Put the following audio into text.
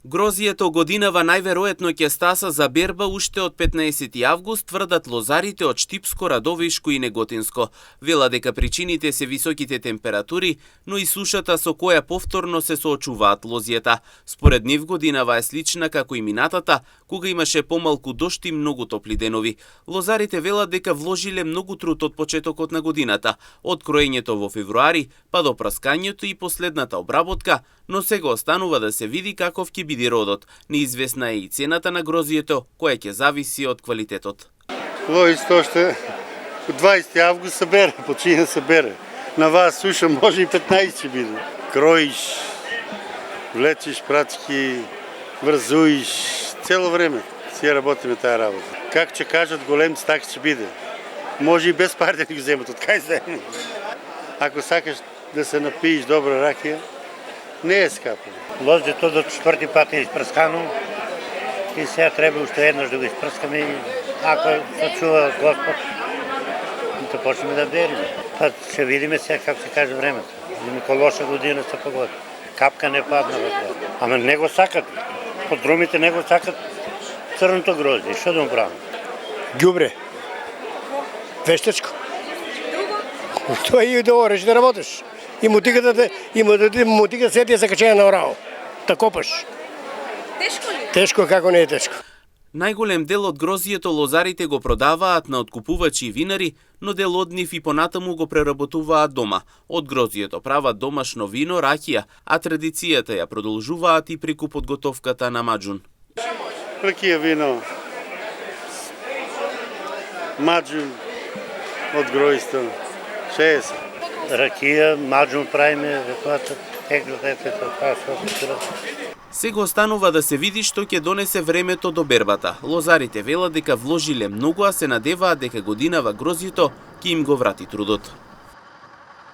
Грозието годинава најверојатно ќе стаса за берба уште од 15 август, тврдат лозарите од Штипско, Радовишко и Неготинско. Вела дека причините се високите температури, но и сушата со која повторно се соочуваат лозијата. Според нив годинава е слична како и минатата, кога имаше помалку дожд и многу топли денови. Лозарите велат дека вложиле многу труд од почетокот на годината, од кроењето во февруари, па до праскањето и последната обработка, но сега останува да се види каков ќе биде родот. Неизвестна е и цената на грозието, која ќе зависи од квалитетот. Лојсто што 20 август се бере, почина се бере. На вас суша може и 15 ќе биде. Кроиш, влечиш прачки, врзуиш, цело време си работиме таа работа. Как ќе кажат големци, така ќе биде. Може и без пари да ни го земат, од кај земат. Ако сакаш да се напиеш добра ракија, не е скапо. Лозето до 4 пат е испрскано и сега треба уште еднаш да го испрскаме и ако се чува Господ, да почнеме да бериме. Па ќе видиме сега како се каже времето. Има лоша година се погоди. Капка не падна во тоа. Ама не го сакат. Под друмите не го сакат црното грозде. Што да му правим? Ѓубре. Вештечко. Тоа и да ореш да работиш. И мотиката се ти се качеја на орао. Да копаш. Тешко ли? Тешко, како не е тешко. Најголем дел од грозието лозарите го продаваат на откупувачи и винари, но дел од нив и понатаму го преработуваат дома. Од грозието прават домашно вино, ракија, а традицијата ја продолжуваат и преку подготовката на маџун. Ракија, вино, маџун од гројсто, 60. Ракија, маџун правиме, рекојата теглата, тоа што Сега останува да се види што ќе донесе времето до бербата. Лозарите велат дека вложиле многу, а се надеваат дека годинава грозието ќе им го врати трудот.